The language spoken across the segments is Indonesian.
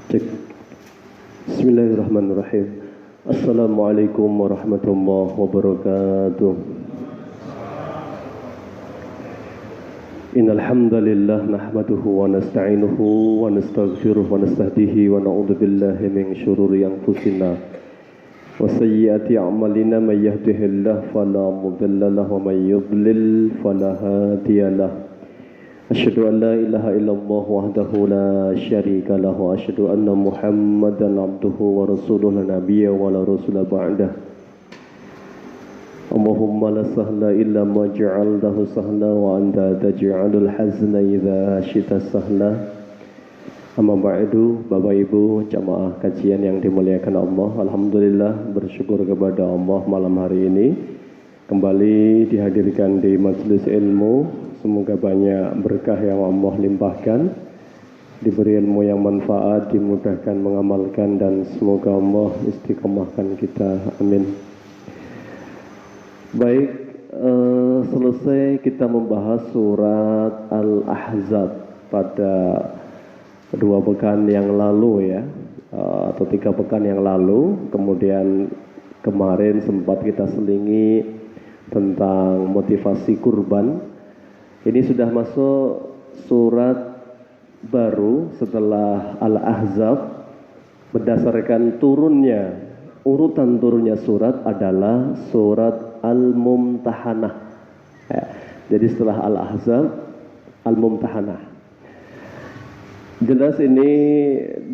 Cek. Bismillahirrahmanirrahim. Assalamualaikum warahmatullahi wabarakatuh. Innal hamdalillah nahmaduhu wa nasta'inuhu wa nastaghfiruh wa nastahdihi wa na'udzu billahi min syururi anfusina wa sayyiati a'malina may yahdihillahu fala mudilla lahu wa may yudlil fala hadiyalah. Asyhadu an la ilaha illallah wahdahu la syarika lahu wa asyhadu anna Muhammadan abduhu wa rasuluhu la nabiyya wa la rasula ba'dah. Allahumma la sahla illa ma ja'altahu sahla wa anta taj'alul hazna idza syi'ta sahla. Amma ba'du, Bapak Ibu jamaah kajian yang dimuliakan Allah, alhamdulillah bersyukur kepada Allah malam hari ini kembali dihadirkan di majelis ilmu. Semoga banyak berkah yang Allah limpahkan, diberi ilmu yang manfaat, dimudahkan mengamalkan, dan semoga Allah istiqomahkan kita. Amin. Baik, selesai kita membahas surat Al-Ahzab pada 2 pekan yang lalu ya, atau 3 pekan yang lalu. Kemudian kemarin sempat kita selingi tentang motivasi kurban. Ini sudah masuk surat baru setelah Al-Ahzab. Berdasarkan urutan turunnya surat adalah surat Al-Mumtahanah ya. Jadi setelah Al-Ahzab, Al-Mumtahanah. Jelas ini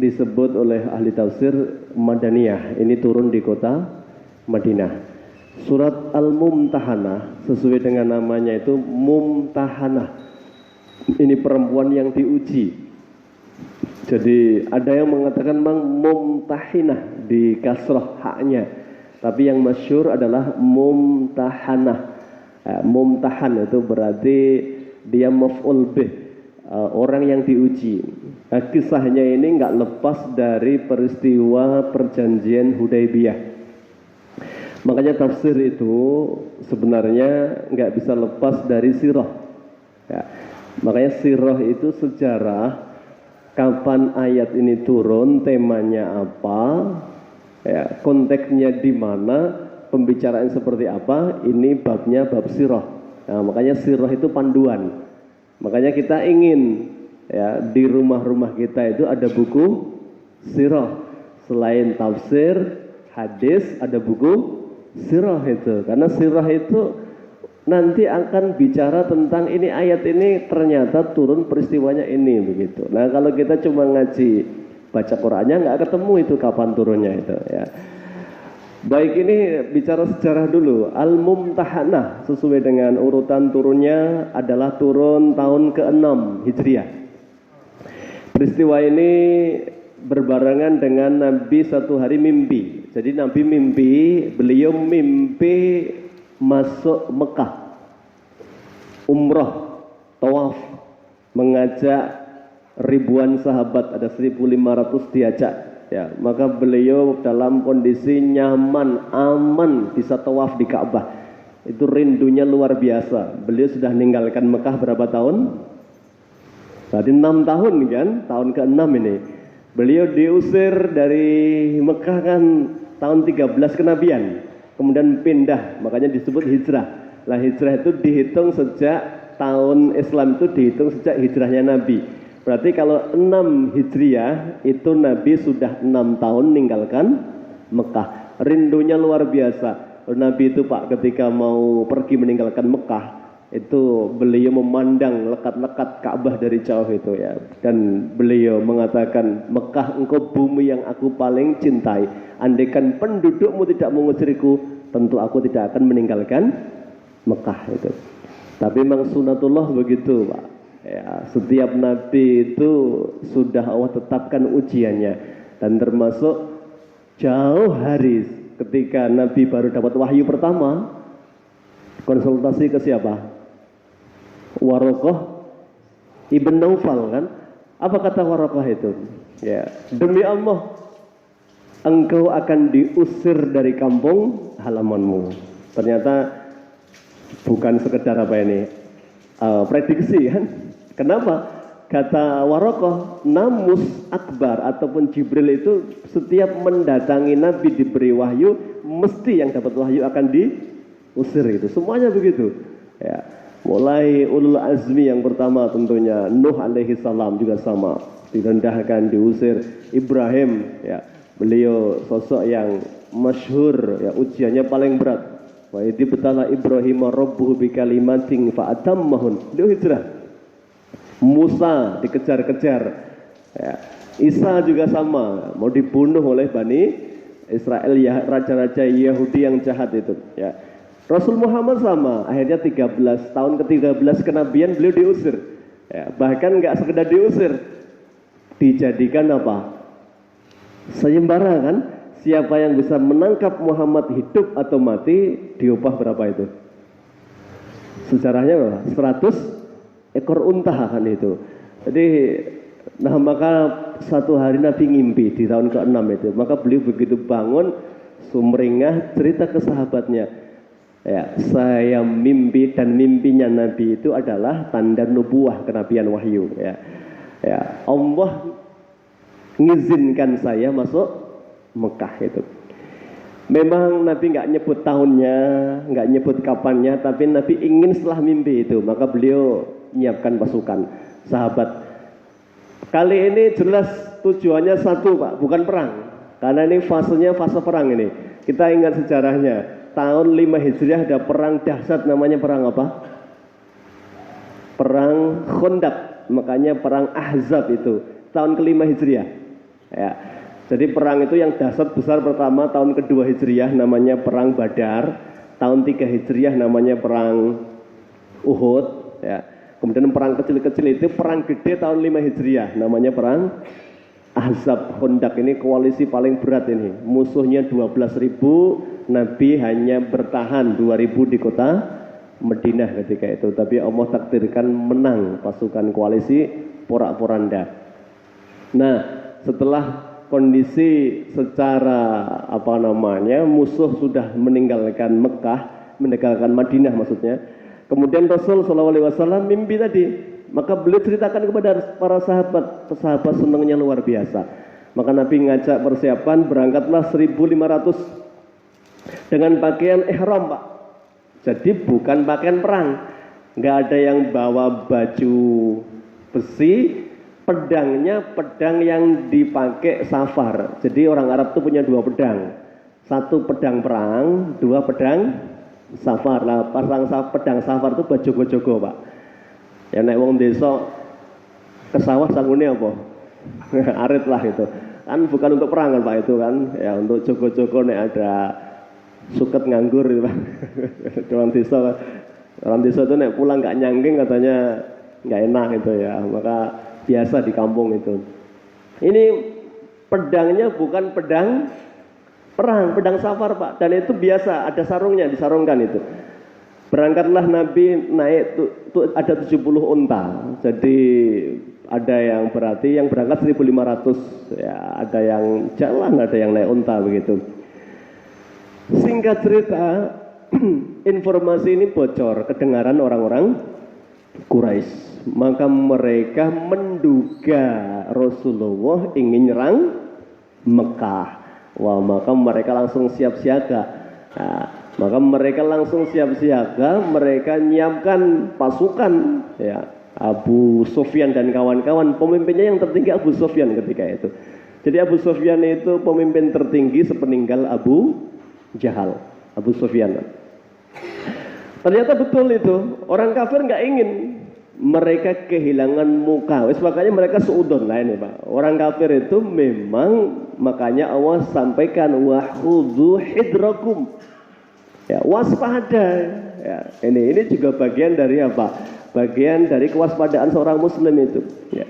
disebut oleh ahli tafsir Madaniyah. Ini turun di kota Madinah. Surat Al-Mumtahanah sesuai dengan namanya itu Mumtahanah. Ini perempuan yang diuji. Jadi ada yang mengatakan Mumtahinah di kasrah haknya. Tapi yang masyhur adalah Mumtahanah. Mumtahan itu berarti dia maf'ul bih, orang yang diuji. Kisahnya ini nggak lepas dari peristiwa perjanjian Hudaybiyah. Makanya tafsir itu sebenarnya nggak bisa lepas dari sirah ya. Makanya sirah itu sejarah, kapan ayat ini turun, temanya apa ya, konteksnya di mana, pembicaraan seperti apa. Ini babnya bab sirah. Nah, makanya sirah itu panduan. Makanya kita ingin ya, di rumah-rumah kita itu ada buku sirah. Selain tafsir, hadis, ada buku sirah itu, karena sirah itu nanti akan bicara tentang ini, ayat ini ternyata turun peristiwanya ini begitu. Nah kalau kita cuma ngaji baca Qur'annya nggak ketemu itu kapan turunnya itu ya. Baik, ini bicara sejarah dulu. Al-Mumtahanah sesuai dengan urutan turunnya adalah turun tahun ke-6 Hijriah. Peristiwa ini berbarengan dengan Nabi satu hari mimpi. Jadi Nabi mimpi, beliau mimpi masuk Mekah, umrah, tawaf, mengajak ribuan sahabat, ada 1.500 diajak. Ya, maka beliau dalam kondisi nyaman, aman, bisa tawaf di Ka'bah. Itu rindunya luar biasa. Beliau sudah meninggalkan Mekah berapa tahun? Berarti 6 tahun kan, tahun ke-6 ini. Beliau diusir dari Mekah kan tahun 13 kenabian, kemudian pindah, makanya disebut hijrah. Lah hijrah itu dihitung sejak tahun Islam itu dihitung sejak hijrahnya Nabi. Berarti kalau 6 Hijriah itu Nabi sudah 6 tahun meninggalkan Mekah. Rindunya luar biasa. Nabi itu Pak ketika mau pergi meninggalkan Mekah, itu beliau memandang lekat-lekat Ka'bah dari jauh itu ya, dan beliau mengatakan, Mekah engkau bumi yang aku paling cintai, andaikan pendudukmu tidak mengusirku, tentu aku tidak akan meninggalkan Mekah itu. Tapi memang sunatullah begitu Pak ya, setiap nabi itu sudah Allah tetapkan ujiannya, dan termasuk jauh hari ketika Nabi baru dapat wahyu pertama, konsultasi ke siapa? Waraqah ibn Naufal kan. Apa kata Waraqah itu? Ya, demi Allah engkau akan diusir dari kampung halamanmu. Ternyata bukan sekedar apa ini prediksi kan. Kenapa? kata Warokoh, Namus Akbar ataupun Jibril itu setiap mendatangi Nabi diberi wahyu, mesti yang dapat wahyu akan diusir itu. Semuanya begitu. Ya. Mulai ulul azmi yang pertama tentunya Nuh alaihi salam juga sama, direndahkan, diusir. Ibrahim, ya, beliau sosok yang masyhur, ya, ujiannya paling berat. Wa idh betala Ibrahim rabbuhu bikalimatin fa atammahun. Beliau hijrah. Musa dikejar-kejar. Ya. Isa juga sama, mau dibunuh oleh Bani Israel, ya, raja-raja Yahudi yang jahat itu. Ya. Rasul Muhammad sama, akhirnya 13 tahun ke-13 kenabian beliau diusir. Ya. Bahkan nggak sekedar diusir, dijadikan apa? Sayembara kan? Siapa yang bisa menangkap Muhammad hidup atau mati, diupah berapa itu? Sejarahnya berapa? 100 ekor unta kan itu. Jadi, nah maka satu hari Nabi ngimpi di tahun ke-6 itu. Maka beliau begitu bangun, sumringah cerita ke sahabatnya. Ya, saya mimpi dan mimpinya Nabi itu adalah tanda nubuah kenabian wahyu. Ya, ya, Allah mengizinkan saya masuk Mekah itu. Memang Nabi nggak nyebut tahunnya, nggak nyebut kapannya, tapi Nabi ingin setelah mimpi itu, maka beliau menyiapkan pasukan. Sahabat, kali ini jelas tujuannya satu Pak, bukan perang. Karena ini fasenya fase perang ini. Kita ingat sejarahnya, tahun 5 Hijriah ada perang dahsyat namanya perang apa? Perang Khandaq, makanya perang Ahzab itu, tahun ke-5 Hijriah. Ya. Jadi perang itu yang dahsyat besar pertama tahun kedua Hijriah namanya perang Badar, tahun 3 Hijriah namanya perang Uhud, ya. Kemudian perang kecil-kecil itu perang gede tahun 5 Hijriah namanya perang Ahzab. Khandaq ini koalisi paling berat ini. Musuhnya 12.000, Nabi hanya bertahan 2.000 di kota Madinah ketika itu. Tapi Allah takdirkan menang pasukan koalisi porak-poranda. Nah, setelah kondisi secara musuh sudah meninggalkan Mekah, meninggalkan Madinah maksudnya. Kemudian Rasul SAW mimpi tadi, maka beliau ceritakan kepada para sahabat. Sahabat senangnya luar biasa. Maka Nabi ngajak persiapan, berangkatlah 1.500 dengan pakaian ihram Pak. Jadi bukan pakaian perang, nggak ada yang bawa baju besi. Pedangnya pedang yang dipakai safar. Jadi orang Arab itu punya 2 pedang. 1 pedang perang, 2 pedang safar. Lah pedang safar itu bajogo-jogo Pak. Ya nek wong desa ke sawah sangune apa? Arit lah itu. Kan bukan untuk perang kan Pak itu kan. Ya untuk jogo-jogo nek ada suket nganggur gitu Pak. Orang desa itu nek pulang nggak nyangking katanya nggak enak gitu ya. Maka biasa di kampung itu. Ini pedangnya bukan pedang perang, pedang safar Pak. Dan itu biasa, ada sarungnya, disarungkan itu. Berangkatlah Nabi naik ada 70 unta. Jadi ada yang berarti yang berangkat 1.500, ya, ada yang jalan, ada yang naik unta begitu. Singkat cerita, informasi ini bocor kedengaran orang-orang Quraisy. Maka mereka menduga Rasulullah ingin nyerang Mekah. Wah, maka mereka langsung siap siaga. Nah, maka mereka langsung siap siaga, mereka nyiapkan pasukan, ya. Abu Sufyan dan kawan-kawan, pemimpinnya yang tertinggi Abu Sufyan ketika itu. Jadi Abu Sufyan itu pemimpin tertinggi sepeninggal Abu Jahal, Abu Sufyan. Ternyata betul itu, orang kafir nggak ingin mereka kehilangan muka. Makanya mereka seudon lah ini Pak. Orang kafir itu memang, makanya Allah sampaikan wahudhu hidrakum. Ya, waspada. Ya, ini juga bagian dari apa? Bagian dari kewaspadaan seorang muslim itu. Ya.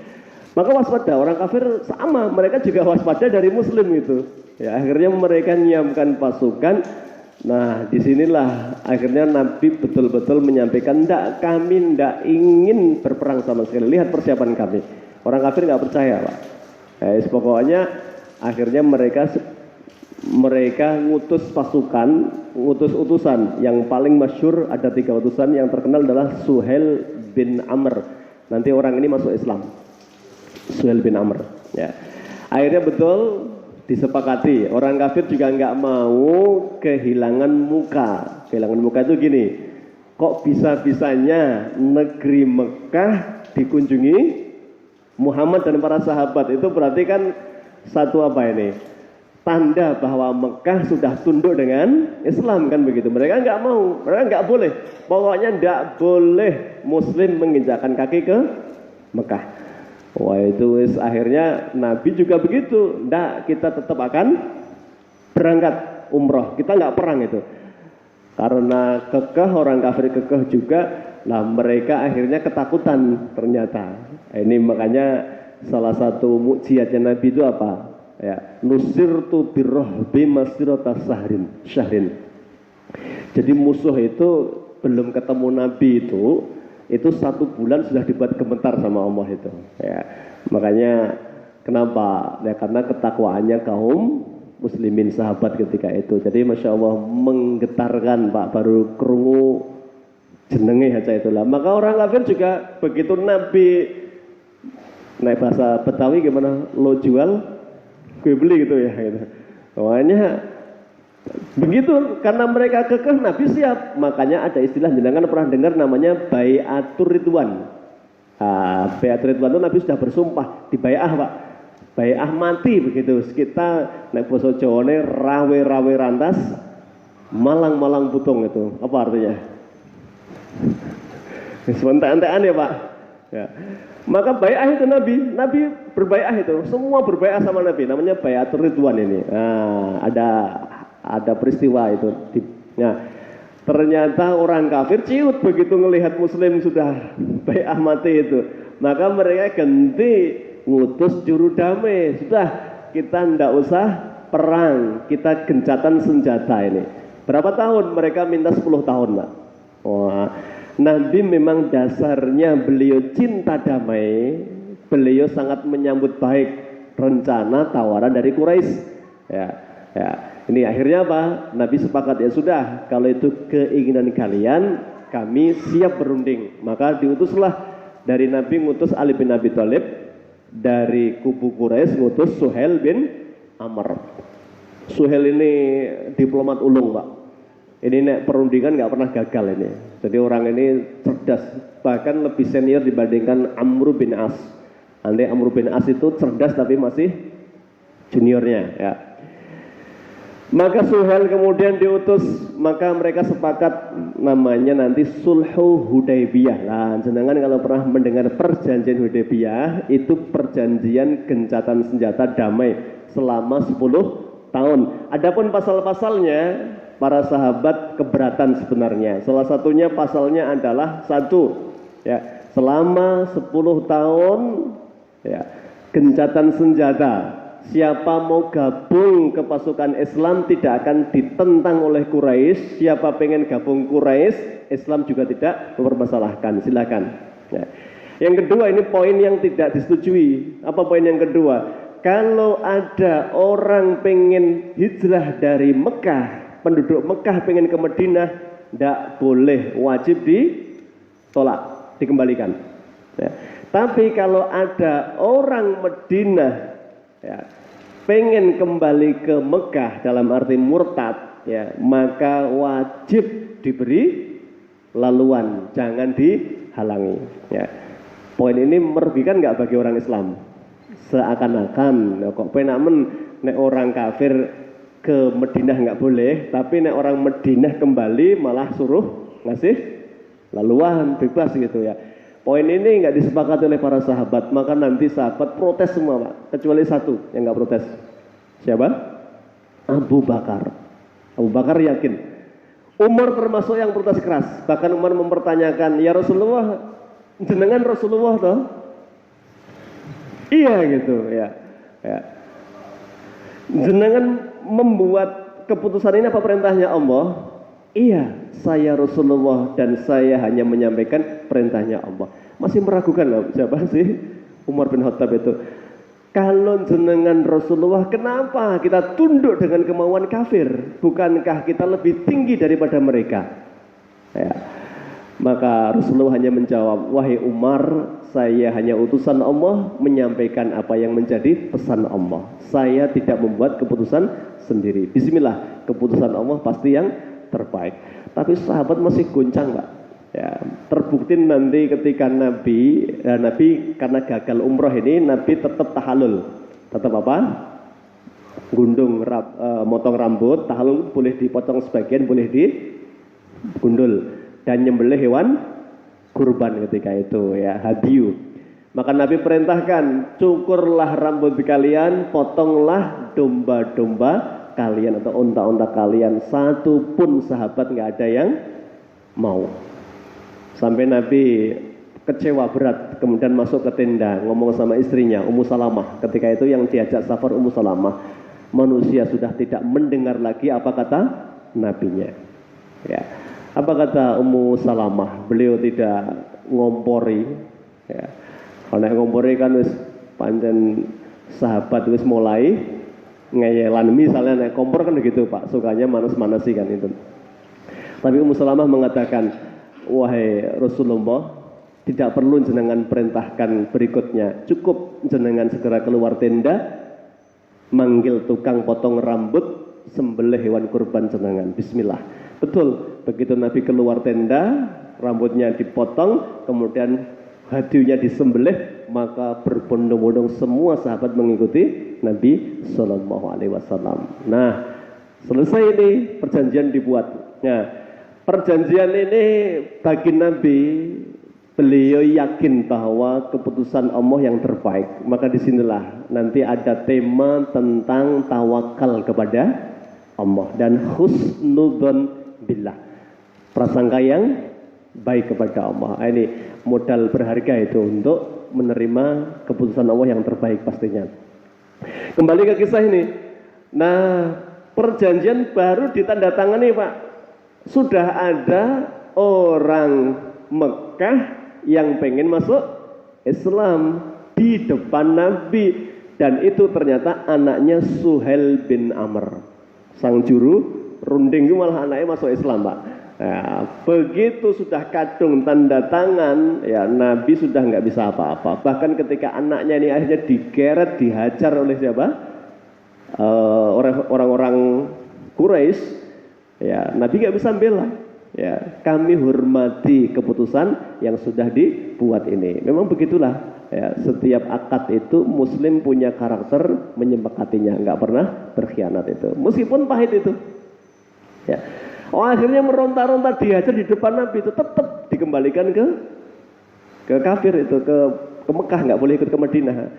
Maka waspada, orang kafir sama, mereka juga waspada dari muslim itu. Ya, akhirnya mereka menyiapkan pasukan. Nah, disinilah akhirnya Nabi betul-betul menyampaikan, kami tidak ingin berperang sama sekali. Lihat persiapan kami. Orang kafir nggak percaya Pak. Pokoknya akhirnya mereka ngutus pasukan, ngutus utusan. Yang paling masyhur ada 3 utusan. Yang terkenal adalah Suhail bin Amr. Nanti orang ini masuk Islam. Suhail bin Amr. Ya. Akhirnya betul disepakati, orang kafir juga nggak mau kehilangan muka. Kehilangan muka itu gini, kok bisa-bisanya negeri Mekah dikunjungi Muhammad dan para sahabat? Itu berarti kan satu apa ini? Tanda bahwa Mekah sudah tunduk dengan Islam kan begitu. Mereka nggak mau, mereka nggak boleh. Pokoknya nggak boleh Muslim menginjakkan kaki ke Mekah. Wah itu akhirnya Nabi juga begitu. Nggak, kita tetap akan berangkat umroh. Kita nggak perang itu. Karena kekeh, orang kafir kekeh juga. Nah mereka akhirnya ketakutan ternyata. Ini makanya salah satu mukjizatnya Nabi itu apa? Ya, nusirtu birrohbi masirata syahrin. Jadi musuh itu belum ketemu Nabi itu 1 bulan sudah dibuat gemetar sama Allah itu. Ya, makanya kenapa? Ya karena ketakwaannya kaum muslimin sahabat ketika itu. Jadi masya Allah menggetarkan Pak, baru kerungu jenenge aja itulah. Maka orang kafir juga begitu Nabi naik bahasa Betawi gimana? Lo jual, gue beli gitu ya. Gitu. Makanya begitu, karena mereka kekeh Nabi siap. Makanya ada istilah, jenengan pernah dengar namanya Bai'atur Ridwan. Bai'atur Ridwan itu Nabi sudah bersumpah di bai'ah Pak. Bai'ah mati begitu. Kita nek basa Jawane rawe-rawe rantas, malang-malang putung itu. Apa artinya? Sebentar-entekan ya Pak. Ya. Maka bai'ah itu Nabi berbai'ah itu, semua berbai'ah sama Nabi. Namanya Bai'atur Ridwan ini. Nah, ada peristiwa itu. Nah, ternyata orang kafir ciut begitu melihat Muslim sudah bai'ah mati itu. Maka mereka ganti ngutus juru damai. Sudah, kita ndak usah perang, kita gencatan senjata ini. Berapa tahun? Mereka minta 10 tahun Pak. Wah, Nabi memang dasarnya beliau cinta damai. Beliau sangat menyambut baik rencana tawaran dari Quraisy. Ya. Ini akhirnya apa? Nabi sepakat, ya sudah, kalau itu keinginan kalian, kami siap berunding. Maka diutuslah dari Nabi, ngutus Ali bin Abi Thalib, dari kubu Quraisy ngutus Suhail bin Amr. Suhail ini diplomat ulung Pak. Ini nek perundingan nggak pernah gagal ini. Jadi orang ini cerdas, bahkan lebih senior dibandingkan Amr bin As. Andai Amr bin As itu cerdas tapi masih juniornya ya. Maka Suhail kemudian diutus, maka mereka sepakat namanya nanti Sulhu Hudaybiyah. Nah, jenengan kalau pernah mendengar perjanjian Hudaybiyah, itu perjanjian gencatan senjata damai selama 10 tahun. Adapun pasal-pasalnya, para sahabat keberatan sebenarnya. Salah satunya pasalnya adalah satu, ya, selama 10 tahun ya, gencatan senjata. Siapa mau gabung ke pasukan Islam tidak akan ditentang oleh Quraisy. Siapa pengen gabung Quraisy, Islam juga tidak mempermasalahkan. Silakan. Ya. Yang kedua, ini poin yang tidak disetujui. Apa poin yang kedua? Kalau ada orang pengen hijrah dari Mekah, penduduk Mekah pengen ke Madinah, tidak boleh, wajib ditolak, dikembalikan. Ya. Tapi kalau ada orang Madinah ya, pengen kembali ke Mekah dalam arti murtad, ya, maka wajib diberi laluan, jangan dihalangi. Ya. Poin ini merugikan nggak bagi orang Islam? Seakan-akan kok penamen nek orang kafir ke Madinah nggak boleh, tapi nek orang Madinah kembali malah suruh ngasih laluan, bebas gitu ya. Poin ini nggak disepakati oleh para sahabat, maka nanti sahabat protes semua Pak, kecuali satu yang nggak protes. Siapa? Abu Bakar. Abu Bakar yakin. Umar termasuk yang protes keras. Bahkan Umar mempertanyakan, ya Rasulullah, jenengan Rasulullah toh? Iya gitu ya. Jenengan membuat keputusan ini apa perintahnya Allah? Iya, saya Rasulullah dan saya hanya menyampaikan perintahnya Allah. Masih meragukan loh, siapa sih Umar bin Khattab itu? Kalau jenengan Rasulullah, kenapa kita tunduk dengan kemauan kafir? Bukankah kita lebih tinggi daripada mereka? Ya. Maka Rasulullah hanya menjawab, wahai Umar, saya hanya utusan Allah menyampaikan apa yang menjadi pesan Allah. Saya tidak membuat keputusan sendiri. Bismillah, keputusan Allah pasti yang terbaik. Tapi sahabat masih goncang, Pak. Ya, terbukti nanti ketika Nabi karena gagal umroh ini, Nabi tetap tahallul. Tetap apa? Gundung, motong rambut. Tahallul boleh dipotong sebagian, boleh digundul. Dan nyembelih hewan kurban ketika itu, ya, hadiyu. Maka Nabi perintahkan, cukurlah rambut kalian, potonglah domba-domba kalian atau unta-unta kalian. Satu pun sahabat nggak ada yang mau. Sampai Nabi kecewa berat, kemudian masuk ke tenda, ngomong sama istrinya Ummu Salamah. Ketika itu yang diajak safar Ummu Salamah. Manusia sudah tidak mendengar lagi apa kata nabinya. Ya. Apa kata Ummu Salamah? Beliau tidak ngompori, ya. Kalau ngompori kan wis pancen sahabat wis mulai ngeyelan, misalnya naik kompor kan begitu, Pak, sukanya manas-manasi kan itu. Tapi Ummu Salamah mengatakan, wahai Rasulullah, tidak perlu jenengan perintahkan berikutnya, cukup jenengan segera keluar tenda, manggil tukang potong rambut, sembelih hewan kurban jenengan. Bismillah. Betul, begitu Nabi keluar tenda, rambutnya dipotong, kemudian hadiunya disembelih, maka berbondong-bondong semua sahabat mengikuti Nabi Shallallahu Alaihi Wasallam. Nah, selesai ini perjanjian dibuat. Nah, perjanjian ini bagi Nabi, beliau yakin bahwa keputusan Allah yang terbaik. Maka disinilah nanti ada tema tentang tawakal kepada Allah dan husnudzon billah, prasangka yang baik kepada Allah. Ini modal berharga itu untuk menerima keputusan Allah yang terbaik pastinya. Kembali ke kisah ini. Nah, perjanjian baru ditandatangani, Pak. Sudah ada orang Mekah yang pengen masuk Islam di depan Nabi, dan itu ternyata anaknya Suhail bin Amr, sang juru runding itu malah anaknya masuk Islam, Pak. Ya, begitu sudah kadung tanda tangan, ya Nabi sudah nggak bisa apa-apa. Bahkan ketika anaknya ini akhirnya digeret, dihajar oleh siapa? Orang-orang Quraisy, ya Nabi nggak bisa bela. Ya, kami hormati keputusan yang sudah dibuat ini. Memang begitulah. Ya, setiap akad itu Muslim punya karakter menyepakatinya, nggak pernah berkhianat itu, meskipun pahit itu. Ya. Oh, akhirnya meronta-ronta dihajar di depan Nabi itu, tetap dikembalikan ke kafir itu, ke Mekah, nggak boleh ikut ke Madinah.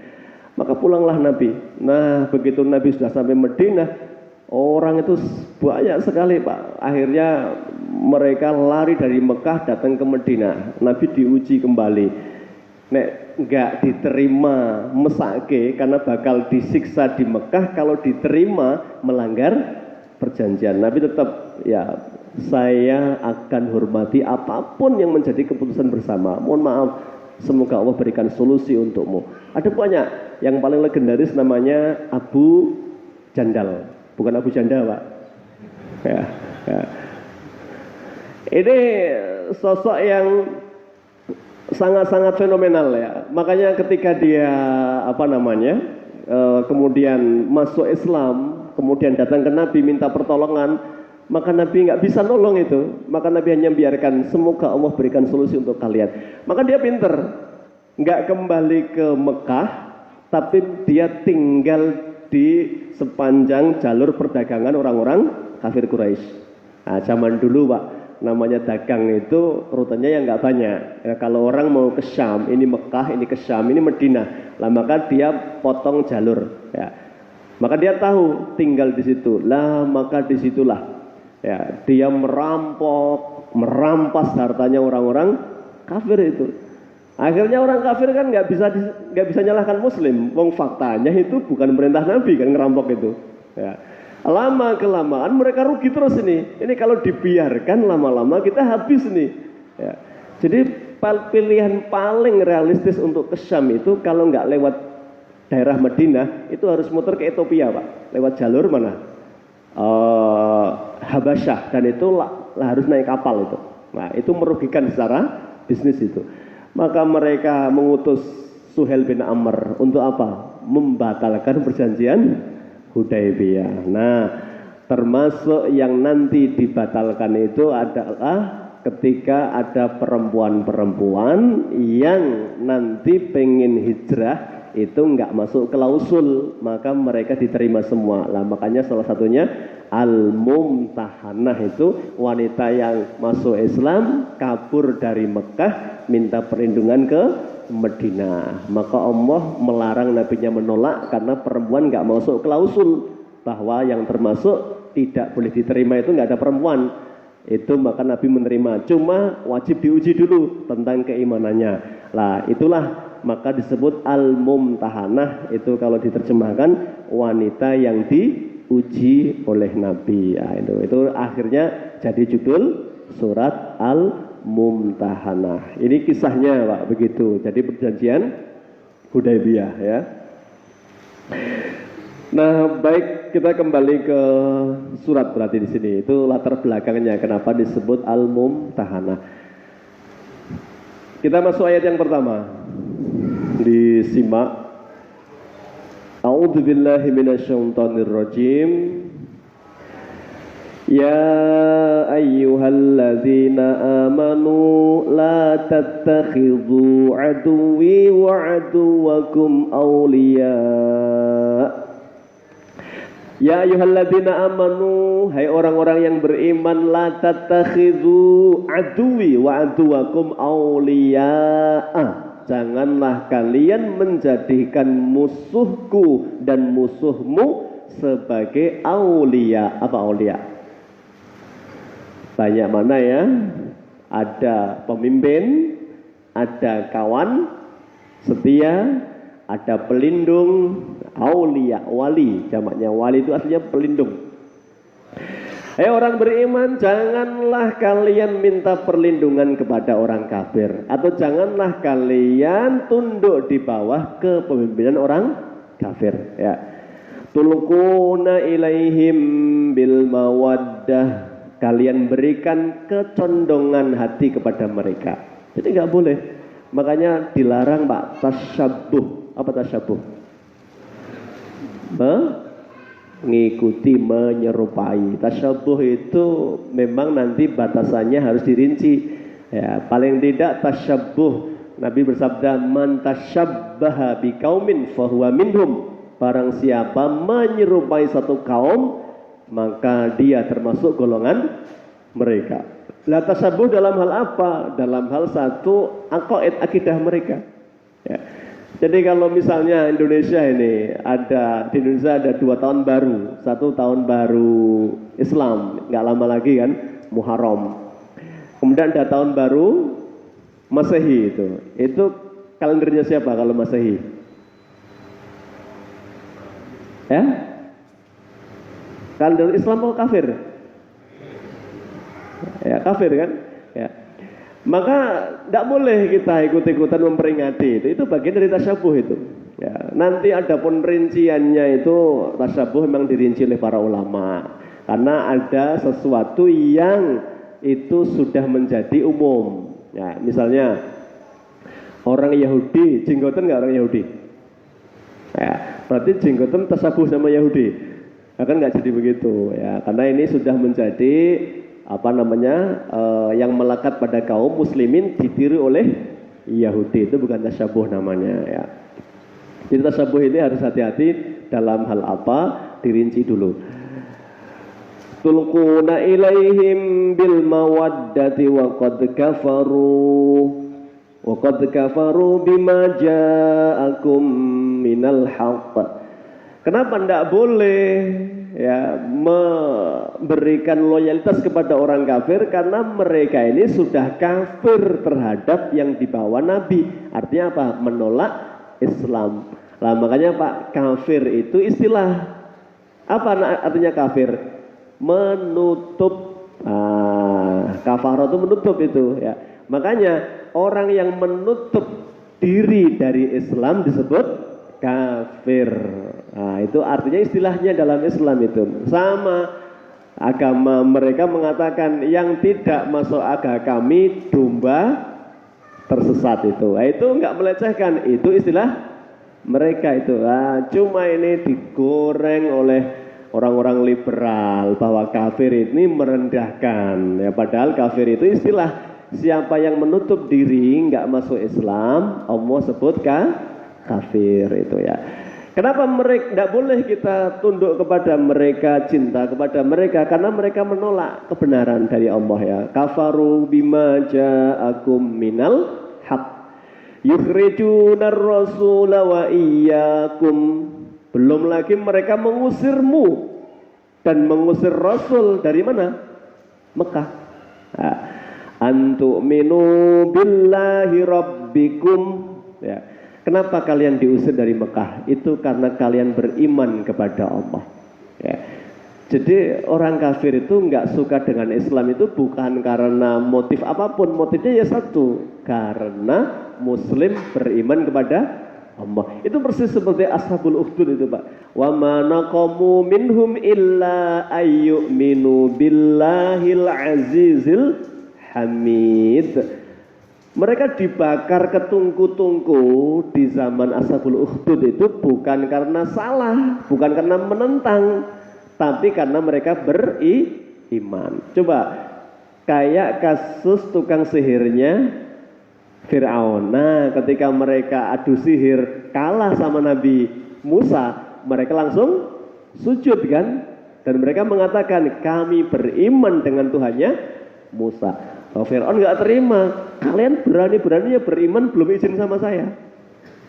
Maka pulanglah Nabi. Nah, begitu Nabi sudah sampai Madinah, orang itu banyak sekali, Pak. Akhirnya mereka lari dari Mekah datang ke Madinah. Nabi diuji kembali. Nek nggak diterima mesake karena bakal disiksa di Mekah, kalau diterima melanggar perjanjian. Nabi tetap, ya saya akan hormati apapun yang menjadi keputusan bersama. Mohon maaf, semoga Allah berikan solusi untukmu. Ada banyak, yang paling legendaris namanya Abu Jandal, bukan Abu Janda, Pak. Ya, ya. Ini sosok yang sangat-sangat fenomenal, ya. Makanya ketika dia kemudian masuk Islam, kemudian datang ke Nabi minta pertolongan, maka Nabi nggak bisa nolong itu. Maka Nabi hanya biarkan, semoga Allah berikan solusi untuk kalian. Maka dia pinter, nggak kembali ke Mekah, tapi dia tinggal di sepanjang jalur perdagangan orang-orang kafir Quraisy. Nah, zaman dulu, Pak, namanya dagang itu rutenya yang nggak banyak. Ya, kalau orang mau ke Syam, ini Mekah, ini ke Syam, ini Madinah, lah maka dia potong jalur. Ya. Maka dia tahu tinggal di situ. Lah maka disitulah, ya, dia merampas hartanya orang-orang kafir itu. Akhirnya orang kafir kan nggak bisa nyalahkan Muslim. Wong faktanya itu bukan perintah Nabi kan ngerampok itu. Ya. Lama kelamaan mereka rugi terus ini. Ini kalau dibiarkan lama-lama kita habis nih. Ya. Jadi pilihan paling realistis untuk ke Syam itu kalau nggak lewat daerah Madinah itu harus muter ke Ethiopia, Pak. Lewat jalur mana? Habasyah, dan itu harus naik kapal itu. Nah, itu merugikan secara bisnis itu. Maka mereka mengutus Suhail bin Amr untuk apa? Membatalkan perjanjian Hudaybiyah. Nah, termasuk yang nanti dibatalkan itu adalah ketika ada perempuan-perempuan yang nanti pengen hijrah itu nggak masuk klausul, maka mereka diterima semua. Lah makanya salah satunya Al-Mumtahanah itu wanita yang masuk Islam, kabur dari Mekah, minta perlindungan ke Madinah. Maka Allah melarang nabinya menolak karena perempuan nggak masuk klausul, bahwa yang termasuk tidak boleh diterima itu nggak ada perempuan. Itu maka Nabi menerima, cuma wajib diuji dulu tentang keimanannya. Lah itulah maka disebut Al-Mumtahanah, itu kalau diterjemahkan wanita yang diuji oleh Nabi. Ya, itu akhirnya jadi judul surat Al-Mumtahanah. Ini kisahnya Pak begitu. Jadi perjanjian Hudaybiyah ya. Nah, baik, kita kembali ke surat berarti di sini. Itu latar belakangnya kenapa disebut Al-Mumtahanah. Kita masuk ayat yang pertama. Disimak. A'udzubillahi minasyaitonirrajim. Ya ayyuhalladzina amanu la tattakhidhu aduwwi wa aduwwakum awliya. Ya ayyuhalladzina amanu, hai orang-orang yang beriman, la tattakhidhu aduwwi wa aduwwakum awliya. Janganlah kalian menjadikan musuhku dan musuhmu sebagai aulia. Apa aulia? Banyak mana ya? Ada pemimpin, ada kawan setia, ada pelindung, aulia, wali. Jamaknya wali itu artinya pelindung. Hei orang beriman, janganlah kalian minta perlindungan kepada orang kafir, atau janganlah kalian tunduk di bawah kepemimpinan orang kafir. Ya. Tulquna ilaihim bil mawaddah, kalian berikan kecondongan hati kepada mereka. Jadi nggak boleh. Makanya dilarang Pak tasyabbuh. Apa tasyabbuh? Mengikuti, menyerupai. Tasyabuh itu memang nanti batasannya harus dirinci. Ya, paling tidak tasyabuh, Nabi bersabda, "Man tasyabbaha biqaumin fahuwa minhum." Barang siapa menyerupai satu kaum, maka dia termasuk golongan mereka. Lah tasyabuh dalam hal apa? Dalam hal satu aqaid akidah mereka. Ya. Jadi kalau misalnya Indonesia ini di Indonesia ada 2 tahun baru, 1 tahun baru Islam, nggak lama lagi kan Muharram. Kemudian ada tahun baru Masehi itu kalendernya siapa kalau Masehi? Ya? Kalender Islam atau kafir? Ya kafir kan? Ya. Maka tidak boleh kita ikut-ikutan memperingati itu bagian dari tasyabuh itu. Ya, nanti ada pun rinciannya itu tasyabuh memang dirinci oleh para ulama. Karena ada sesuatu yang itu sudah menjadi umum. Ya, misalnya orang Yahudi, jenggotan nggak orang Yahudi? Ya, berarti jenggotan tasyabuh sama Yahudi. Ya, kan nggak jadi begitu. Ya, karena ini sudah menjadi yang melekat pada kaum muslimin ditiru oleh Yahudi. Itu bukan tasyabuh namanya ya. Jadi tasyabuh ini harus hati-hati dalam hal apa, dirinci dulu. Tulquna ilaihim bil mawaddati wa qad kafaru bima ja'akum minal haqq. Kenapa tidak boleh ya memberikan loyalitas kepada orang kafir? Karena mereka ini sudah kafir terhadap yang dibawa Nabi. Artinya apa? Menolak Islam. Lah makanya Pak, kafir itu istilah apa artinya kafir? Menutup. Kafarah itu menutup itu ya. Makanya orang yang menutup diri dari Islam disebut kafir. Nah, itu artinya istilahnya dalam Islam itu. Sama agama mereka mengatakan yang tidak masuk agama kami domba tersesat itu. Nah, itu nggak melecehkan, itu istilah mereka itu. Nah, cuma ini digoreng oleh orang-orang liberal bahwa kafir ini merendahkan. Ya, padahal kafir itu istilah siapa yang menutup diri nggak masuk Islam, Allah sebutkan kafir itu ya. Kenapa mereka tidak boleh kita tunduk kepada mereka, cinta kepada mereka? Karena mereka menolak kebenaran dari Allah ya. Kafaru bima ja'akum minal haq yukhrijunar rasula wa iyyakum. Belum lagi mereka mengusirmu dan mengusir Rasul dari mana? Mekah. Nah, antu'minu billahi rabbikum ya. Kenapa kalian diusir dari Mekah? Itu karena kalian beriman kepada Allah ya. Jadi orang kafir itu nggak suka dengan Islam itu bukan karena motif apapun. Motifnya ya satu, karena Muslim beriman kepada Allah. Itu persis seperti Ashabul Ukhdud itu Pak. Wa ma naqamu minhum illa ayyuminu billahil azizil hamid. Mereka dibakar ke tungku-tungku di zaman Ashabul Ukhdud itu bukan karena salah, bukan karena menentang, tapi karena mereka beriman. Coba kayak kasus tukang sihirnya Fir'aun. Nah, ketika mereka adu sihir kalah sama Nabi Musa, mereka langsung sujud kan? Dan mereka mengatakan kami beriman dengan Tuhannya Musa. Oh, Fir'aun nggak terima. Kalian berani-beraninya beriman belum izin sama saya.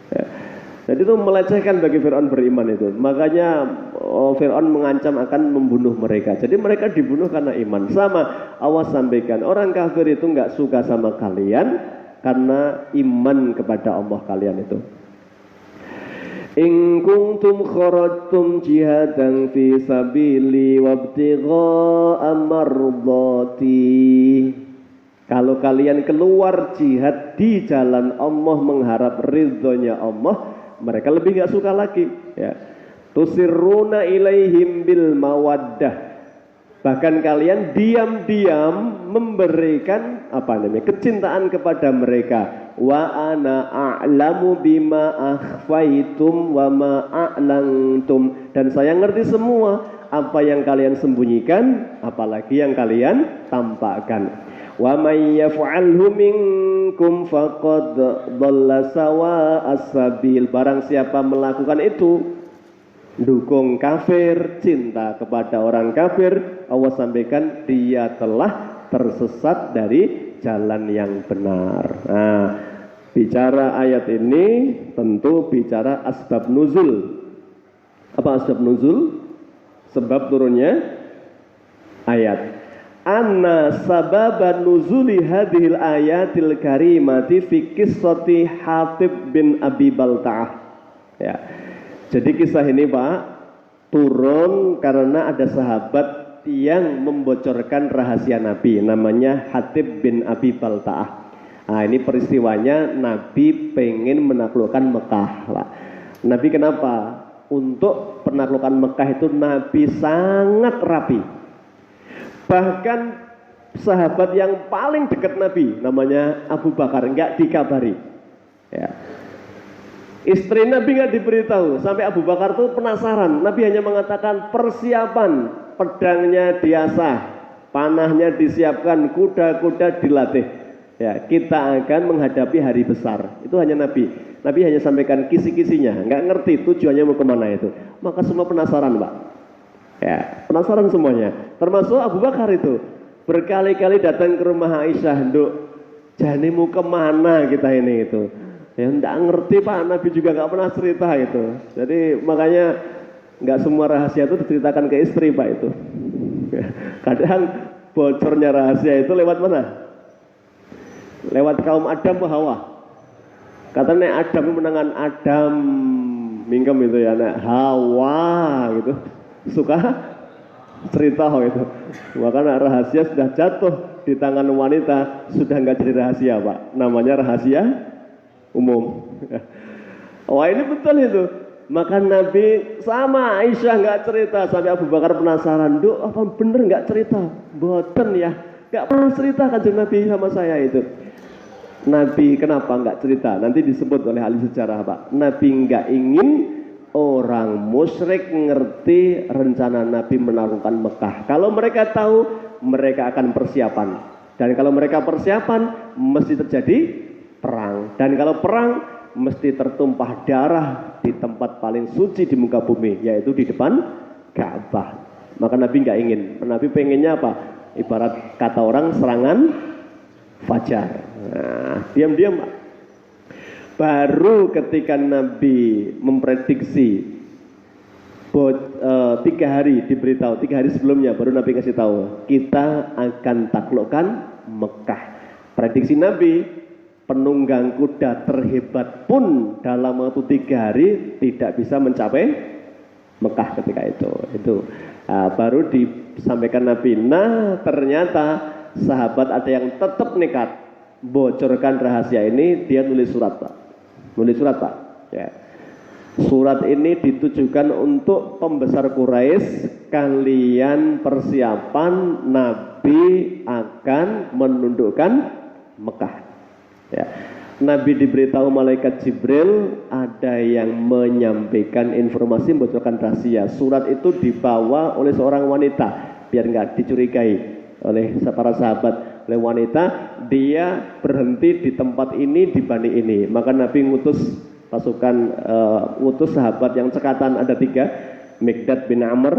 Ya. Jadi itu melecehkan bagi Fir'aun beriman itu. Makanya Fir'aun mengancam akan membunuh mereka. Jadi mereka dibunuh karena iman. Sama, awas sampaikan. Orang kafir itu nggak suka sama kalian karena iman kepada Allah kalian itu. In kuntum kharajtum jihadan fi sabili wabtigha'a mardati. Kalau kalian keluar jihad di jalan Allah mengharap ridhonya Allah, mereka lebih gak suka lagi ya. Tusirruna ilaihim bil mawaddah. Bahkan kalian diam-diam memberikan kecintaan kepada mereka. Wa ana a'lamu bima akhfaitum wa ma a'lantum. Dan saya ngerti semua apa yang kalian sembunyikan, apalagi yang kalian tampakkan. Wa may yaf'alhu minkum faqad dhalla sawa'as sabil. Barang siapa melakukan itu, dukung kafir, cinta kepada orang kafir, Allah sampaikan dia telah tersesat dari jalan yang benar. Nah, bicara ayat ini tentu bicara asbab nuzul. Apa asbab nuzul? Sebab turunnya ayat. Anna sababan nuzuli hadhil ayatil karimati fi qissati Hatib bin Abi Balta'ah. Ya. Jadi kisah ini Pak turun karena ada sahabat yang membocorkan rahasia Nabi, namanya Hatib bin Abi Balta'ah. Nah, ini peristiwanya Nabi pengen menaklukkan Mekah Pak. Nabi kenapa? Untuk penaklukan Mekah itu Nabi sangat rapi. Bahkan sahabat yang paling dekat Nabi namanya Abu Bakar enggak dikabari ya. Istri Nabi enggak diberitahu. Sampai Abu Bakar tuh penasaran. Nabi hanya mengatakan persiapan, pedangnya diasah, panahnya disiapkan, kuda-kuda dilatih ya, kita akan menghadapi hari besar. Itu hanya Nabi hanya sampaikan kisi-kisinya, enggak ngerti tujuannya mau kemana itu. Maka semua penasaran Pak ya, penasaran semuanya, termasuk Abu Bakar itu berkali-kali datang ke rumah Aisyah, Nduk, jane mau kemana kita ini itu ya, enggak ngerti Pak, Nabi juga enggak pernah cerita itu. Jadi makanya enggak semua rahasia itu diceritakan ke istri Pak itu. Kadang bocornya rahasia itu lewat mana? Lewat kaum Adam atau Hawa. Katanya Adam menangan Adam mingkem itu ya, nah Hawa gitu suka cerita itu. Makanya rahasia sudah jatuh di tangan wanita sudah nggak jadi rahasia Pak, namanya rahasia umum. Wah ini betul itu. Maka Nabi sama Aisyah nggak cerita, sampai Abu Bakar penasaran, Duh apa bener nggak cerita? Boten ya, nggak pernah cerita Kanjeng Nabi sama saya itu. Nabi kenapa nggak cerita? Nanti disebut oleh ahli sejarah Pak. Nabi nggak ingin orang musyrik ngerti rencana Nabi menaklukkan Mekah. Kalau mereka tahu, mereka akan persiapan. Dan kalau mereka persiapan, mesti terjadi perang. Dan kalau perang, mesti tertumpah darah di tempat paling suci di muka bumi, yaitu di depan Ka'bah. Maka Nabi nggak ingin. Nabi pengennya apa? Ibarat kata orang serangan fajar. Nah, diam-diam Pak. Baru ketika Nabi memprediksi 3 hari diberitahu, 3 hari sebelumnya baru Nabi kasih tahu kita akan taklukkan Mekah. Prediksi Nabi, penunggang kuda terhebat pun dalam waktu 3 hari tidak bisa mencapai Mekah ketika itu. Baru disampaikan Nabi. Nah ternyata sahabat ada yang tetap nekat bocorkan rahasia ini. Dia nulis surat Pak. Ya. Surat ini ditujukan untuk pembesar Quraisy, kalian persiapan Nabi akan menundukkan Mekah. Ya. Nabi diberitahu malaikat Jibril ada yang menyampaikan informasi membocorkan rahasia. Surat itu dibawa oleh seorang wanita biar nggak dicurigai oleh para sahabat. Oleh wanita, dia berhenti di tempat ini, di bani ini. Maka Nabi ngutus pasukan, ngutus sahabat yang cekatan ada 3, Mikdad bin Amr,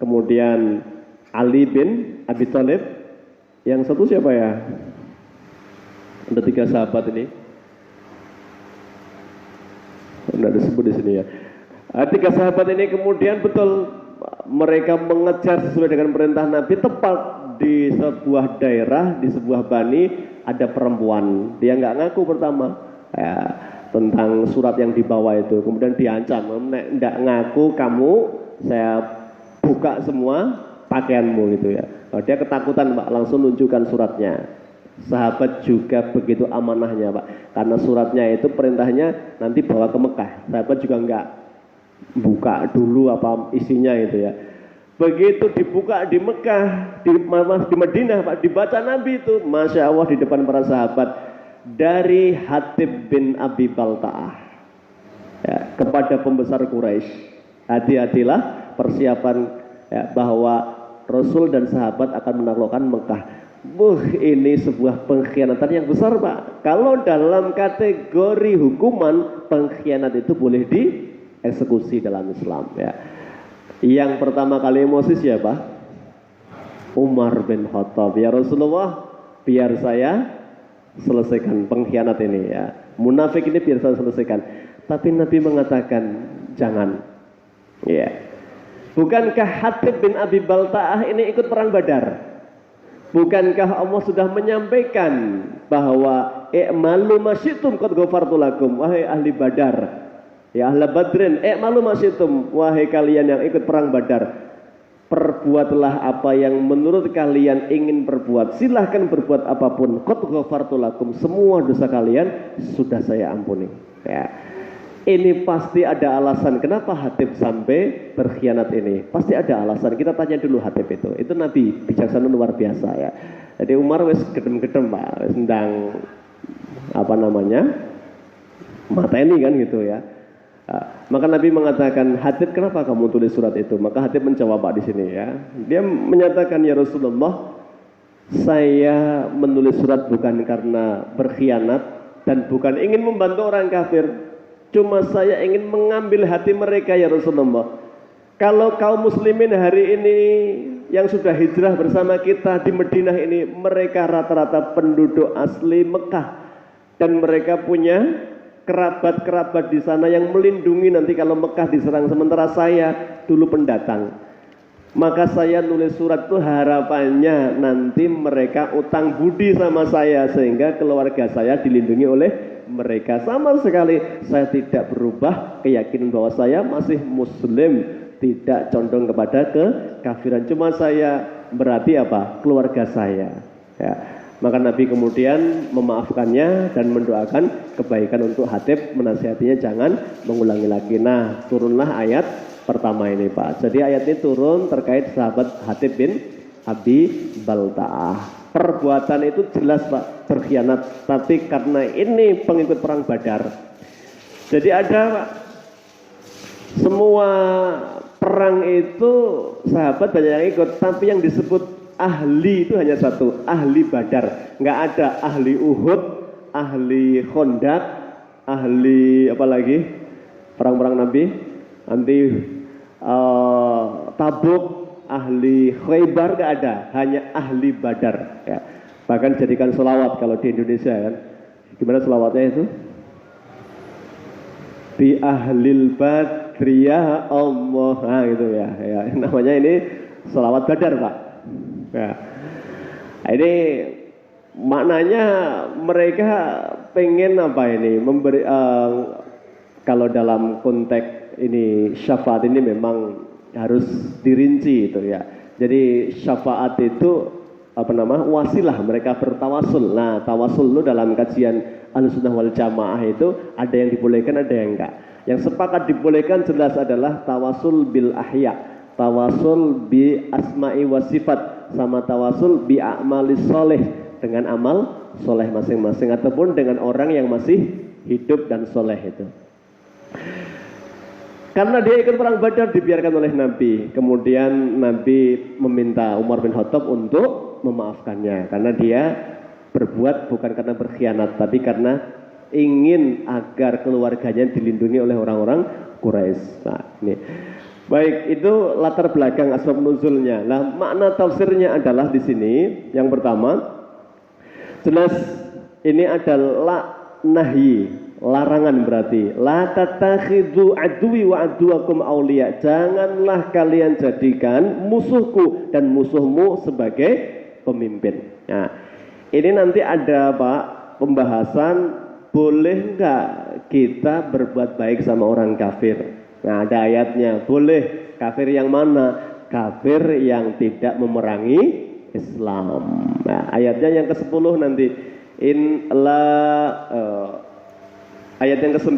kemudian Ali bin Abi Thalib, yang satu siapa ya? Ada 3 sahabat ini. Tidak disebut di sini ya. 3 sahabat ini kemudian betul mereka mengejar sesuai dengan perintah Nabi. Tepat di sebuah daerah, di sebuah bani ada perempuan. Dia nggak ngaku pertama ya, tentang surat yang dibawa itu. Kemudian diancam, nggak ngaku kamu, saya buka semua pakaianmu gitu ya. Dia ketakutan Pak, langsung nunjukkan suratnya. Sahabat juga begitu amanahnya Pak, karena suratnya itu perintahnya nanti bawa ke Mekah. Sahabat juga enggak buka dulu apa isinya itu ya. Begitu dibuka di Mekah, di Madinah Pak, dibaca Nabi itu, Masya Allah di depan para sahabat, dari Hatib bin Abi Balta'ah ya, kepada pembesar Quraisy, hati-hatilah persiapan ya, bahwa Rasul dan sahabat akan menaklukkan Mekah. Ini sebuah pengkhianatan yang besar Pak. Kalau dalam kategori hukuman, pengkhianat itu boleh dieksekusi dalam Islam ya. Yang pertama kali emosi siapa? Umar bin Khattab. Ya Rasulullah, biar saya selesaikan pengkhianat ini ya. Munafik ini biar saya selesaikan. Tapi Nabi mengatakan jangan. Ya. Bukankah Hatib bin Abi Balta'ah ini ikut perang Badar? Bukankah Allah sudah menyampaikan bahwa i'malu masyitum qad ghafartu lakum, wahai ahli Badar, ya ahli Badrin, i'malu masyitum, wahai kalian yang ikut perang Badar, perbuatlah apa yang menurut kalian ingin perbuat, silahkan berbuat apapun, qad ghafartu lakum, semua dosa kalian sudah saya ampuni ya. Ini pasti ada alasan kenapa Hatib sampai berkhianat ini. Pasti ada alasan. Kita tanya dulu Hatib itu. Itu Nabi bijaksana luar biasa ya. Jadi Umar wis gedem-gedem Pak, wis ndang apa namanya? Mateni kan gitu ya. Maka Nabi mengatakan, Hatib kenapa kamu tulis surat itu? Maka Hatib menjawab Pak di sini ya. Dia menyatakan, ya Rasulullah, saya menulis surat bukan karena berkhianat dan bukan ingin membantu orang kafir. Cuma saya ingin mengambil hati mereka ya Rasulullah. Kalau kaum muslimin hari ini yang sudah hijrah bersama kita di Madinah ini, mereka rata-rata penduduk asli Mekah. Dan mereka punya kerabat-kerabat di sana yang melindungi nanti kalau Mekah diserang. Sementara saya dulu pendatang. Maka saya nulis surat itu harapannya nanti mereka utang budi sama saya. Sehingga keluarga saya dilindungi oleh mereka. Sama sekali saya tidak berubah keyakinan bahwa saya masih muslim, tidak condong kepada kekafiran. Cuma saya berarti apa? Keluarga saya ya. Maka Nabi kemudian memaafkannya dan mendoakan kebaikan untuk Hatib, menasihatinya jangan mengulangi lagi. Nah turunlah ayat pertama ini Pak. Jadi ayat ini turun terkait sahabat Hatib bin Abi Balta'ah perbuatan itu jelas Pak berkhianat, tapi karena ini pengikut perang Badar. Jadi ada Pak, semua perang itu sahabat banyak yang ikut, tapi yang disebut ahli itu hanya satu, ahli Badar. Nggak ada ahli Uhud, ahli Khandaq, ahli apa lagi perang-perang Nabi, nanti Tabuk, ahli Khaybar, nggak ada, hanya ahli Badar ya. Bahkan jadikan selawat kalau di Indonesia kan. Gimana selawatnya itu? Bi ahlil badriyah Allah, nah gitu ya, ya. Namanya ini selawat Badar Pak ya. Ini maknanya mereka pengen apa ini memberi kalau dalam konteks ini syafaat ini memang harus dirinci itu ya. Jadi syafaat itu apa nama wasilah mereka bertawasul. Nah tawasul itu dalam kajian Ahlussunnah wal Jamaah itu ada yang dibolehkan, ada yang enggak. Yang sepakat dibolehkan jelas adalah tawasul bil ahya, tawasul bi asma'i wa sifat, sama tawasul bi a'malis soleh, dengan amal soleh masing-masing ataupun dengan orang yang masih hidup dan soleh itu. Karena dia ikut perang Badar dibiarkan oleh Nabi. Kemudian Nabi meminta Umar bin Khattab untuk memaafkannya karena dia berbuat bukan karena berkhianat, tapi karena ingin agar keluarganya dilindungi oleh orang-orang Quraisy. Nah, ini. Baik, itu latar belakang asbab nuzulnya. Nah, makna tafsirnya adalah di sini yang pertama jelas ini adalah nahyi, larangan berarti la tattakhidhu aduwi wa aduwakum auliya. Janganlah kalian jadikan musuhku dan musuhmu sebagai pemimpin. Nah, ini nanti ada Pak pembahasan boleh enggak kita berbuat baik sama orang kafir. Nah, ada ayatnya. Boleh. Kafir yang mana? Kafir yang tidak memerangi Islam. Nah, ayatnya yang ke-10 nanti. Ayat yang ke-9.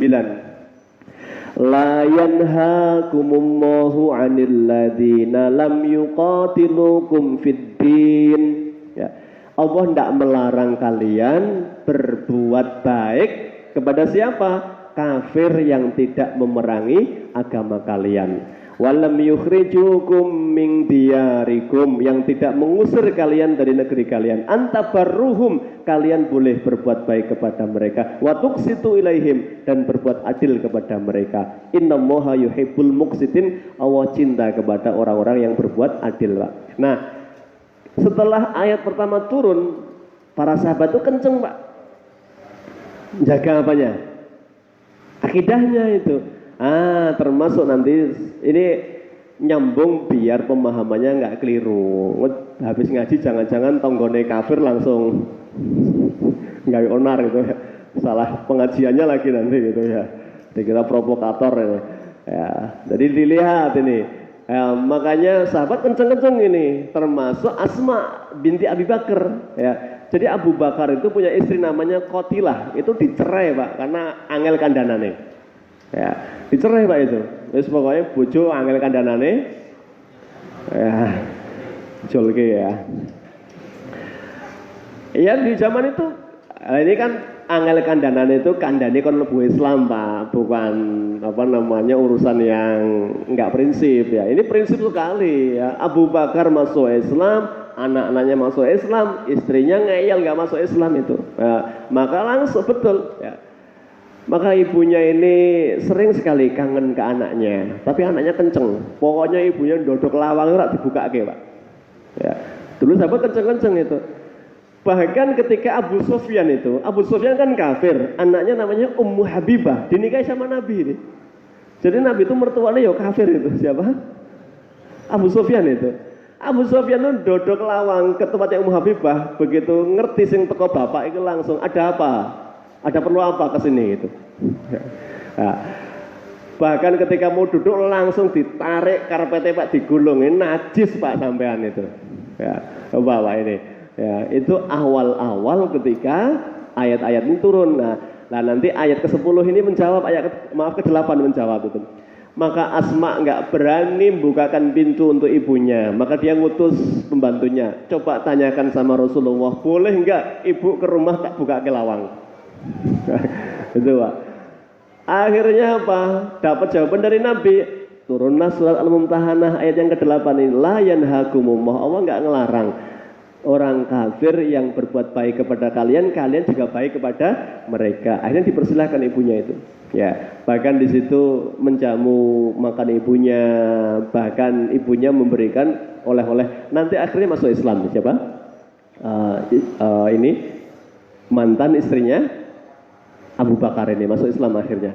La yanhaakumullahu 'anil ladzina lam yuqatilukum fid din. Ya. Allah tidak melarang kalian berbuat baik kepada siapa? Kafir yang tidak memerangi agama kalian. Walam yukhrijukum min diyarikum, yang tidak mengusir kalian dari negeri kalian. Antabarruhum, kalian boleh berbuat baik kepada mereka. Wa tuqsitu ilaihim, dan berbuat adil kepada mereka. Innallaha yuhibbul muqsitin, Allah cinta kepada orang-orang yang berbuat adil, Pak. Nah, setelah ayat pertama turun, para sahabat itu kenceng Pak, jaga apanya? Akidahnya itu. Termasuk nanti ini nyambung biar pemahamannya nggak keliru. Habis ngaji jangan-jangan tonggone kafir langsung nggak onar gitu ya. Salah pengajiannya lagi nanti gitu ya. Dikira provokator ini. Ya, jadi dilihat ini. Ya, makanya sahabat kenceng-kenceng ini, termasuk Asma binti Abi Bakar. Ya, jadi Abu Bakar itu punya istri namanya Qatilah, itu dicerai Pak, karena angel kandanane. Ya, dicerai Pak itu. Terus pokoknya bojo angel kandanane. Ya, jolke ya. Iya di zaman itu, ini kan angel kandanane itu kandani kon lebu Islam Pak, bukan apa namanya urusan yang enggak prinsip ya. Ini prinsip sekali ya. Abu Bakar masuk Islam, anak-anaknya masuk Islam, istrinya ngeyel nggak masuk Islam itu. Ya, maka langsung betul ya. Maka ibunya ini sering sekali kangen ke anaknya, tapi anaknya kenceng. Pokoknya ibunya dodok lawang ora dibuka ke Pak. Ya. Dulu sahabat kenceng-kenceng itu. Bahkan ketika Abu Sufyan itu, Abu Sufyan kan kafir, anaknya namanya Ummu Habibah, dinikahi sama Nabi ini. Jadi Nabi itu mertuanya ya kafir itu, siapa? Abu Sufyan itu. Abu Sufyan itu dodok lawang ke tempatnya Ummu Habibah, begitu ngerti sing teko bapak itu langsung, ada apa? Ada perlu apa ke sini itu? Nah, bahkan ketika mau duduk langsung ditarik karpetnya Pak, digulungin, najis Pak sampean itu. Ya, bapak ini. Ya, itu awal-awal ketika ayat-ayat ini turun. Nah, nanti ayat ke-10 ini menjawab, ayat ke-8 menjawab itu. Maka Asma nggak berani bukakan pintu untuk ibunya. Maka dia ngutus pembantunya. Coba tanyakan sama Rasulullah, boleh nggak ibu ke rumah tak buka ke lawang? Itu Pak. Akhirnya apa? Dapat jawaban dari Nabi. Turunlah surat Al-Mumtahanah ayat yang ke-8 ini. La yanhakumullah. Allah nggak ngelarang orang kafir yang berbuat baik kepada kalian, kalian juga baik kepada mereka. Akhirnya dipersilahkan ibunya itu. Ya, bahkan di situ menjamu makan ibunya, bahkan ibunya memberikan oleh-oleh. Nanti akhirnya masuk Islam. Siapa? Ini mantan istrinya Abu Bakar ini masuk Islam akhirnya.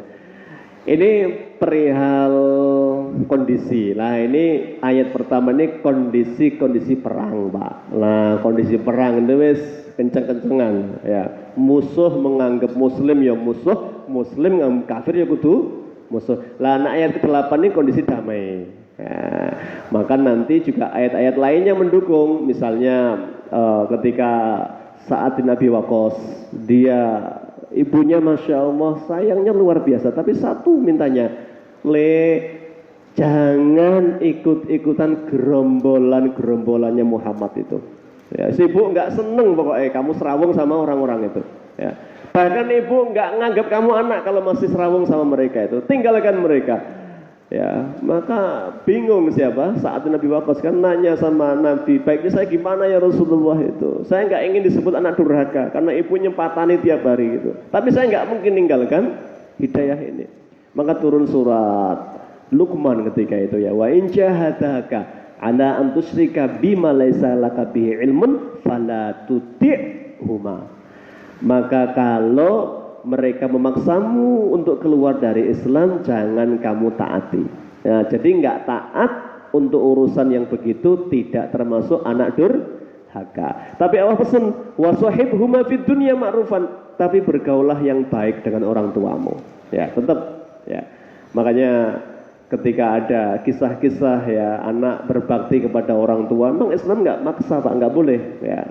Ini perihal kondisi. Nah, ini ayat pertama ini kondisi perang, Pak. Nah, kondisi perang itu wis kenceng-kencengan ya. Musuh menganggap muslim ya musuh, muslim menganggap kafir ya kudu musuh. Lah nah ayat ke-8 ini kondisi damai. Ya, maka nanti juga ayat-ayat lainnya mendukung. Misalnya ketika saat di Nabi Waqqas, dia ibunya Masya Allah sayangnya luar biasa, tapi satu mintanya, jangan ikut-ikutan gerombolannya Muhammad itu. Ya, si ibu nggak seneng pokoknya kamu serawung sama orang-orang itu. Ya. Bahkan ibu nggak nganggap kamu anak kalau masih serawung sama mereka itu. Tinggalkan mereka. Ya, maka bingung siapa saat Nabi Waqqas kan nanya sama Nabi, baiknya saya gimana ya Rasulullah itu? Saya nggak ingin disebut anak durhaka karena ibunya patani tiap hari gitu. Tapi saya nggak mungkin ninggalkan hidayah ini. Maka turun surat Luqman ketika itu ya, wa in jahadaka ala an tusyrika bima laisa laka bihi ilmun fala tuti'huma. Maka kalau mereka memaksamu untuk keluar dari Islam, jangan kamu taati. Nah, jadi nggak taat untuk urusan yang begitu tidak termasuk anak durhaka. Tapi Allah pesan wasahibhuma fid dunya ma'rufan, tapi bergaulah yang baik dengan orang tuamu. Ya, tetap ya. Makanya ketika ada kisah-kisah ya anak berbakti kepada orang tua, memang Islam nggak maksa Pak, nggak boleh ya.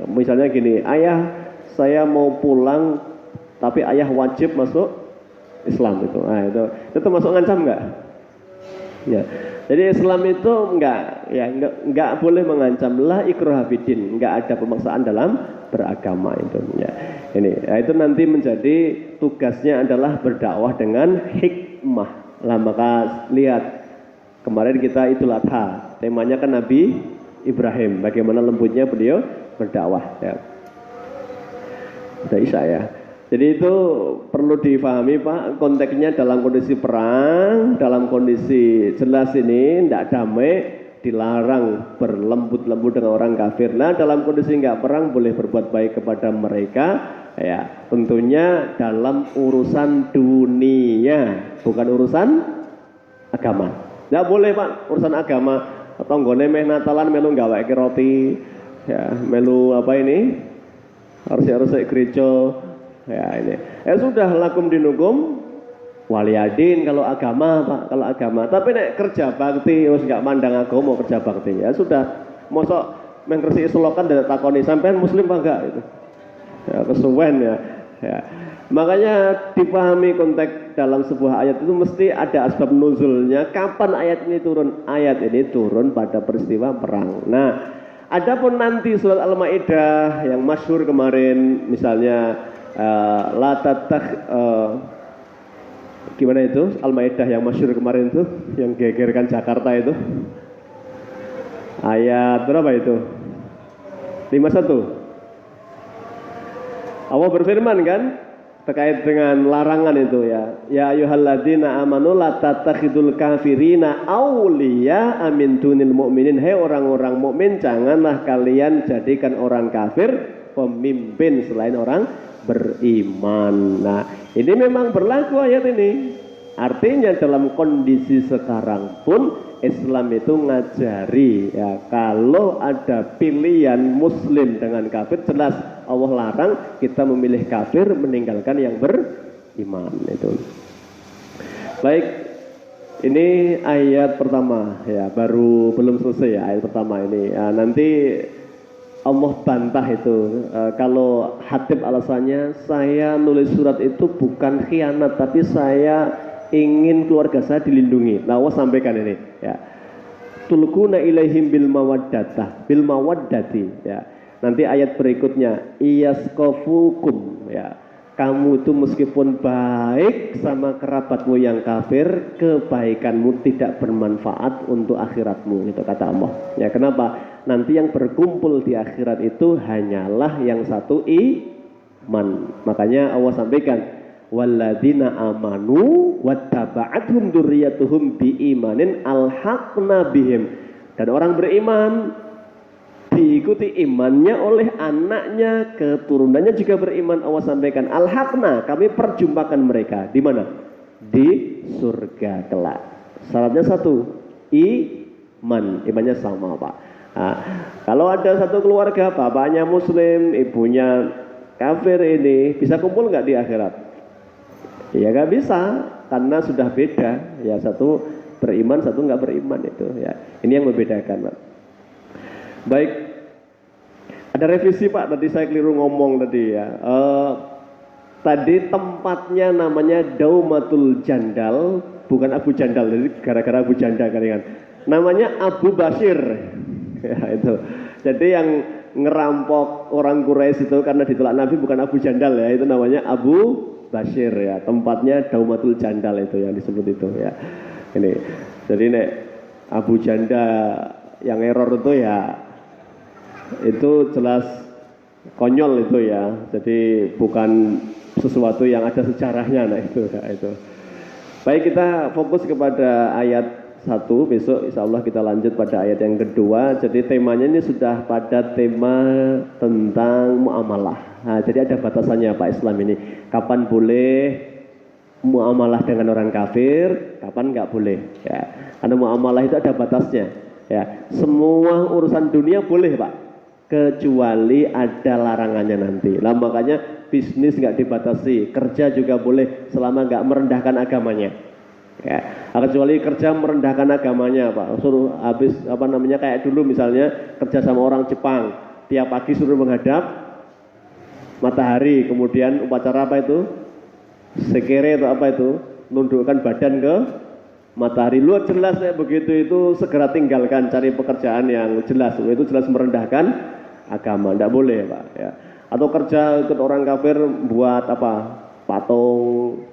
Misalnya gini, ayah saya mau pulang tapi ayah wajib masuk Islam itu. Nah, itu masuk ngancam nggak? Ya. Jadi Islam itu nggak boleh mengancam, la ikraha fiddin, nggak ada pemaksaan dalam beragama itu. Ya. Ini, ya, itu nanti menjadi tugasnya adalah berdakwah dengan hikmah. Lah maka lihat kemarin kita Idul Adha, temanya kan Nabi Ibrahim, bagaimana lembutnya beliau berdakwah. Ya. Udah Isya ya. Jadi itu perlu difahami Pak, konteksnya dalam kondisi perang, dalam kondisi jelas ini tidak damai, dilarang berlembut-lembut dengan orang kafir. Nah dalam kondisi nggak perang boleh berbuat baik kepada mereka, ya tentunya dalam urusan dunia, bukan urusan agama. Nggak boleh Pak, urusan agama, tonggone meh Natalan melu gawe roti, ya melu apa ini, harus gereja. Ya ini, ya sudah lakum dinukum waliyadin kalau agama Pak, kalau agama. Tapi nek kerja bakti, harus nggak mandang agama kerja bakti ya sudah. Mosok mengkersi selokan dan takoni sampean muslim apa enggak itu? Ya kesuwen ya. Ya. Makanya dipahami konteks dalam sebuah ayat itu mesti ada asbab nuzulnya. Kapan ayat ini turun? Ayat ini turun pada peristiwa perang. Nah, adapun nanti surat Al-Maidah yang masyhur kemarin misalnya gimana itu Al-Maidah yang masyhur kemarin itu yang gegerkan Jakarta itu ayat berapa itu 51 Allah berfirman kan terkait dengan larangan itu ya ayyuhalladzina amanu la tattakhidul kafirina awliya min dunil mu'minin. Hai orang-orang mukmin, janganlah kalian jadikan orang kafir pemimpin selain orang beriman. Nah, ini memang berlaku ayat ini. Artinya dalam kondisi sekarang pun Islam itu ngajari ya kalau ada pilihan muslim dengan kafir, jelas Allah larang kita memilih kafir meninggalkan yang beriman itu. Baik, ini ayat pertama ya, baru belum selesai ya ayat pertama ini. Ya, nanti Allah bantah itu kalau Hatib alasannya saya nulis surat itu bukan khianat tapi saya ingin keluarga saya dilindungi. Nah, Allah sampaikan ini ya. Tulquna ilaihim bil mawaddati ya. Nanti ayat berikutnya iyaskofukum ya. Kamu itu meskipun baik sama kerabatmu yang kafir, kebaikanmu tidak bermanfaat untuk akhiratmu, itu kata Allah. Ya, kenapa? Nanti yang berkumpul di akhirat itu hanyalah yang satu iman. Makanya Allah sampaikan walladzina amanu wattaba'athum dzurriyyatuhum biimanin alhaqna bihim. Dan orang beriman diikuti imannya oleh anaknya, keturunannya juga beriman. Allah sampaikan alhaqna, kami perjumpakan mereka di mana? Di surga kelak. Syaratnya satu, iman. Imannya sama, Pak. Nah, kalau ada satu keluarga bapaknya muslim, ibunya kafir, ini bisa kumpul nggak di akhirat? Ya nggak bisa, karena sudah beda. Ya, satu beriman, satu nggak beriman itu. Ya, ini yang membedakan, Pak. Baik, ada revisi Pak, tadi saya keliru ngomong tadi ya. Tadi tempatnya namanya Daumatul Jandal, bukan Abu Jandal, jadi gara-gara Abu Jandal kan. Namanya Abu Bashir, ya itu. Jadi yang ngerampok orang Quraisy itu karena ditolak Nabi bukan Abu Jandal ya, itu namanya Abu Bashir ya. Tempatnya Daumatul Jandal itu yang disebut itu ya. Ini, jadi nek Abu Janda yang error itu ya, itu jelas konyol itu ya, jadi bukan sesuatu yang ada sejarahnya. Nah itu ya, itu. Baik, kita fokus kepada ayat 1, besok insya Allah kita lanjut pada ayat yang kedua. Jadi temanya ini sudah pada tema tentang muamalah. Nah, jadi ada batasannya Pak Islam ini, kapan boleh muamalah dengan orang kafir, kapan nggak boleh ya, karena muamalah itu ada batasnya ya. Semua urusan dunia boleh Pak, kecuali ada larangannya nanti. Nah, makanya bisnis nggak dibatasi, kerja juga boleh selama nggak merendahkan agamanya. Ya, kecuali kerja merendahkan agamanya, Pak. Suruh habis kayak dulu misalnya kerja sama orang Jepang, tiap pagi suruh menghadap matahari, kemudian upacara apa itu? Sekere atau apa itu? Nundukkan badan ke matahari. Luar jelas ya begitu, itu segera tinggalkan, cari pekerjaan yang jelas. Itu jelas merendahkan agama, tidak boleh Pak ya. Atau kerja ikut orang kafir buat apa? Patung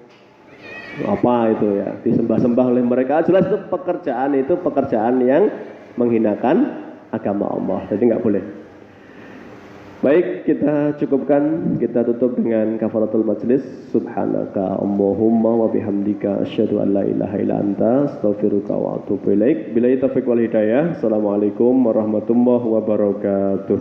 apa itu ya, disembah-sembah oleh mereka, jelas itu pekerjaan yang menghinakan agama Allah, jadi nggak boleh. Baik, kita cukupkan, kita tutup dengan kafaratul majlis. Subhanaka Allahumma wa bihamdika asyhadu an la ilaha illa anta astaghfiruka wa atubu ilaik. Billahi taufiq wal hidayah. Assalamualaikum warahmatullahi wabarakatuh.